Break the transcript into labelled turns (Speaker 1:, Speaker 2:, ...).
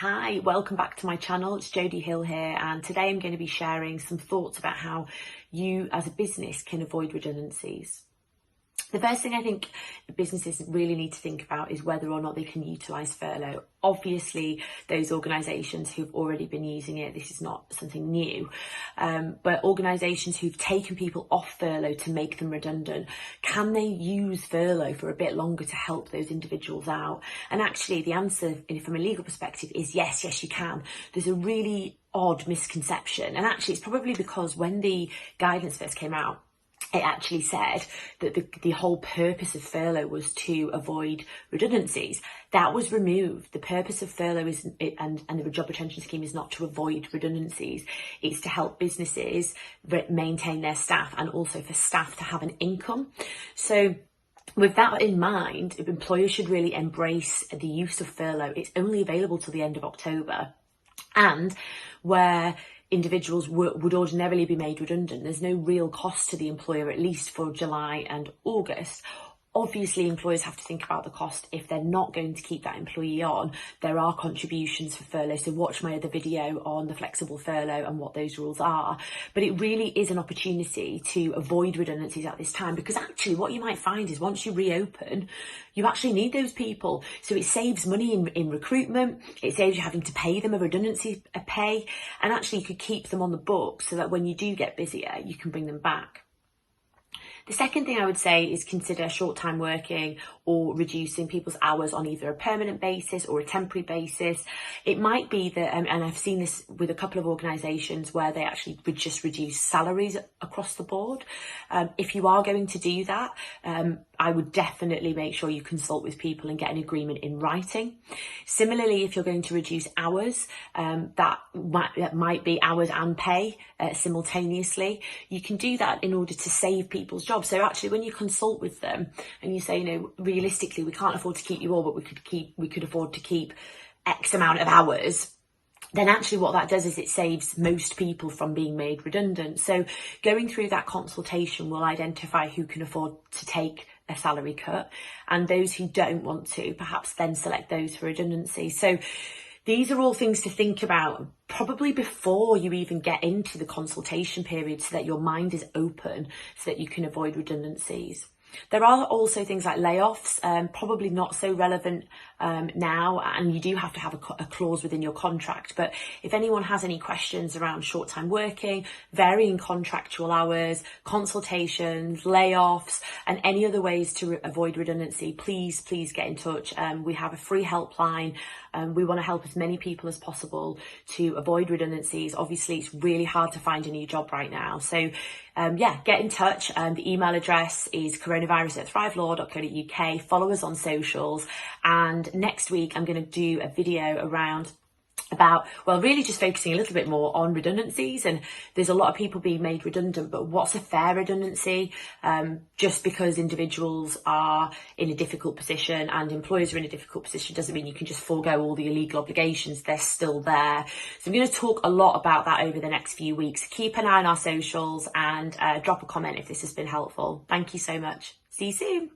Speaker 1: Hi, welcome back to my channel. It's Jodie Hill here, and today I'm going to be sharing some thoughts about how you as a business can avoid redundancies. The first thing I think businesses really need to think about is whether or not they can utilise furlough. Obviously, those organisations who've already been using it, this is not something new, but organisations who've taken people off furlough to make them redundant, can they use furlough for a bit longer to help those individuals out? And actually, the answer from a legal perspective is yes, you can. There's a really odd misconception, and actually it's probably because when the guidance first came out, it actually said that the whole purpose of furlough was to avoid redundancies. That was removed. The purpose of furlough and the job retention scheme is not to avoid redundancies. It's to help businesses maintain their staff and also for staff to have an income. So with that in mind, employers should really embrace the use of furlough. It's only available till the end of October. And where individuals would ordinarily be made redundant, there's no real cost to the employer, at least for July and August. Obviously, employers have to think about the cost if they're not going to keep that employee on. There are contributions for furlough, so watch my other video on the flexible furlough and what those rules are. But it really is an opportunity to avoid redundancies at this time, because actually what you might find is once you reopen, you actually need those people. So it saves money in recruitment, it saves you having to pay them a redundancy pay, and actually you could keep them on the books so that when you do get busier, you can bring them back. The second thing I would say is consider short-time working or reducing people's hours on either a permanent basis or a temporary basis. It might be that, and I've seen this with a couple of organisations where they actually would just reduce salaries across the board. If you are going to do that, I would definitely make sure you consult with people and get an agreement in writing. Similarly, if you're going to reduce hours, that might be hours and pay simultaneously. You can do that in order to save people's jobs. So actually, when you consult with them and you say, realistically, we can't afford to keep you all, but we could afford to keep X amount of hours, then actually what that does is it saves most people from being made redundant. So going through that consultation will identify who can afford to take a salary cut, and those who don't want to perhaps then select those for redundancy. So these are all things to think about probably before you even get into the consultation period, so that your mind is open so that you can avoid redundancies. There are also things like layoffs, probably not so relevant now, and you do have to have a clause within your contract. But if anyone has any questions around short-time working, varying contractual hours, consultations, layoffs, and any other ways to avoid redundancy, please get in touch. We have a free helpline. We want to help as many people as possible to avoid redundancies. Obviously, it's really hard to find a new job right now. So get in touch. The email address is coronavirus@thrivelaw.co.uk. Follow us on socials. And next week, I'm going to do a video about, really just focusing a little bit more on redundancies. And there's a lot of people being made redundant, but what's a fair redundancy? Just because individuals are in a difficult position and employers are in a difficult position doesn't mean you can just forego all the illegal obligations. They're still there. So I'm going to talk a lot about that over the next few weeks. Keep an eye on our socials and drop a comment if this has been helpful. Thank you so much. See you soon.